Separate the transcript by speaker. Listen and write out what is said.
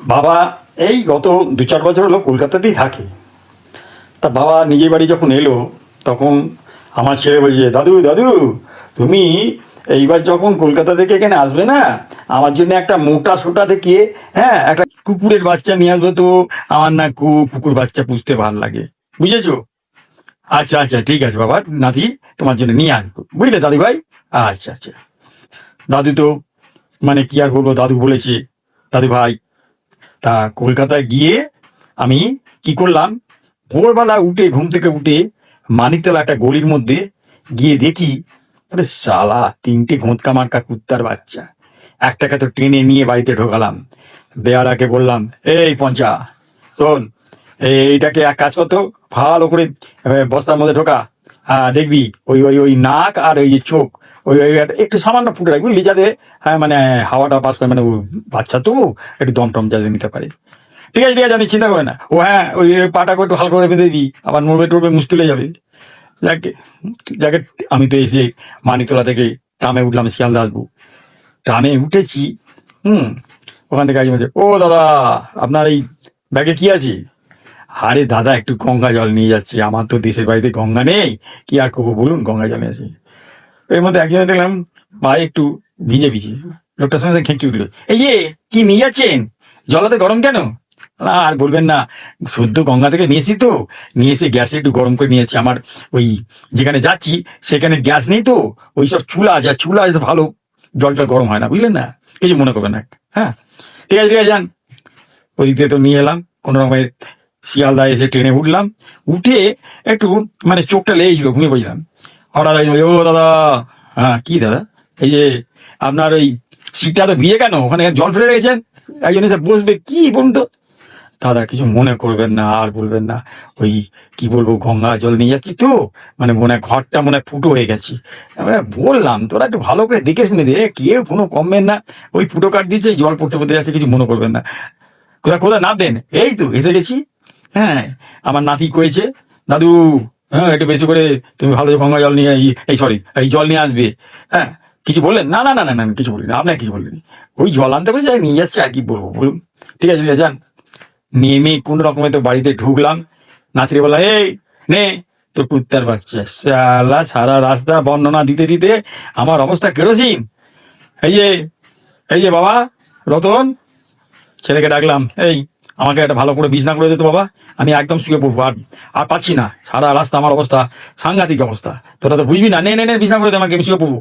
Speaker 1: বাবা এই গত 2-4 বছর হলো কলকাতাতেই থাকে। তা বাবা নিজের বাড়ি যখন এলো তখন আমার ছেলে বলছে, দাদু দাদু তুমি এইবার যখন কলকাতা থেকে এখানে আসবে না, আমার জন্য একটা মোটা সোটা থেকে, হ্যাঁ, একটা কুকুরের বাচ্চা নিয়ে আসবে তো। আমার না কুকুর বাচ্চা পুষতে ভালো লাগে, বুঝেছো? আচ্ছা আচ্ছা, ঠিক আছে বাবা, নাতি তোমার জন্য নিয়ে আসবো, বুঝলে দাদু ভাই? আচ্ছা আচ্ছা। দাদু তো মানে কি আর বলবো, দাদু বলেছে। দাদু ভাই, তা কলকাতায় গিয়ে আমি কি করলাম, ভোরবেলা উঠে ঘুম থেকে উঠে মানিকতলা একটা গলির মধ্যে গিয়ে দেখি, আরে শালা 3টে ঘোঁতকা মার্কা কুত্তার বাচ্চা। একটাকে তো টেনে নিয়ে বাড়িতে ঢোকালাম। বেয়ারাকে বললাম, এই পঞ্চা, শোন, এইটাকে এক কাজ করতো, ভালো করে বস্তার মধ্যে ঢোকা। দেখবি ওই ওই ওই নাক আর ওই যে চোখ, ওই ওই একটু সামান্য ফুটে রাখবি, বুঝলি, যাতে মানে হাওয়াটা পাস করে, মানে ও বাচ্চা তো একটু দম টম যাতে নিতে পারে। ঠিক আছে ঠিক আছে, আমি চিন্তা করে না। ও হ্যাঁ, ওই পাটাকে একটু হালকা করে বেঁধে দিবি, আবার নড়বে টড়বে মুশকিল হয়ে যাবে। যাকে যাকে আমি তো এসে মানিকতলা থেকে ট্রামে উঠলাম, শিয়ালদা আসবো। ট্রামে উঠেছি, হুম, ওখান থেকে আগে বলছে, ও দাদা, আপনার এই ব্যাগে কি আছে? আরে দাদা, একটু গঙ্গা জল নিয়ে যাচ্ছি, আমার তো দেশের বাড়িতে গঙ্গা নেই, কি আর করবো বলুন, গঙ্গা জল নিয়ে আছে। এর মধ্যে একজনে দেখলাম পায়ে একটু ভিজে ভিজে, লোকটার সঙ্গে খেঁকি উঠলো, এই যে কি নিয়ে যাচ্ছেন, জলাতে গরম কেন? না আর বলবেন না, সদ্য গঙ্গা থেকে নিয়েছি তো, নিয়ে এসে গ্যাসে একটু গরম করে নিয়েছি। আমার ওই যেখানে যাচ্ছি সেখানে গ্যাস নেই তো, ওই সব চুলা আছে, আর চুলা আছে তো ভালো জলটা গরম হয় না, বুঝলেন না, কিছু মনে করবেন না। হ্যাঁ, ঠিক আছে ঠিক আছে, যান। ওই দিকে তো নিয়ে এলাম কোনো রকমের, শিয়ালদা এসে ট্রেনে উঠলাম। উঠে একটু মানে চোখটা লেগেছিল, ঘুমিয়ে পড়ছিলাম। হঠাৎ ও দাদা, হ্যাঁ কি দাদা, এই যে আপনার ওই সিটটা তো ভিজে কেন, ওখানে জল ফেলে রেখেছেন, একজন এসে বসবে, কি বলুন তো? দাদা কিছু মনে করবেন না, আর বলবেন না, ওই কি বলবো, গঙ্গা জল নিয়ে যাচ্ছি তো, মানে মনে হয় ঘরটা মনে হয় ফুটো হয়ে গেছে। আমি বললাম, তোরা একটু ভালো করে দেখে শুনে দে, কেউ কোনো কমবেন না, ওই ফুটো কাট দিয়েছে, জল পড়তে পড়তে যাচ্ছে, কিছু মনে করবেন না। কোথায় কোথায় নামবেন? এই তো এসে গেছি। হ্যাঁ, আমার নাতি কয়েছে, দাদু, হ্যাঁ একটু বেশি করে তুমি ভালো গঙ্গা জল নিয়ে এই সরি এই জল নিয়ে আসবে। হ্যাঁ, কিছু বললেন? না না না না না, কিছু বলিনি, আপনাকে কিছু বলিনি, ওই জল আনতে বলছে, নিয়ে যাচ্ছে, আর কি বলবো বলুন। ঠিক আছে ঠিক আছে, যান। নেমে কোন রকমে তো বাড়িতে ঢুকলাম। নাতিরে বললাম, এই নে তো কুত্তার বাচ্চা, শালা সারা রাস্তা বর্ণনা দিতে দিতে আমার অবস্থা কেরোসিন। এই যে এই যে বাবা রতন, ছেলেকে ডাকলাম, এই আমাকে একটা ভালো করে বিছনা করে দিতে বাবা, আমি একদম শুয়ে পড়বো, আর আর পাচ্ছি না, সারা রাস্তা আমার অবস্থা সাংঘাতিক অবস্থা, তোরা তো বুঝবি না, নে নে নে বিছনা করে দে আমাকে, আমি শুয়ে পড়বো।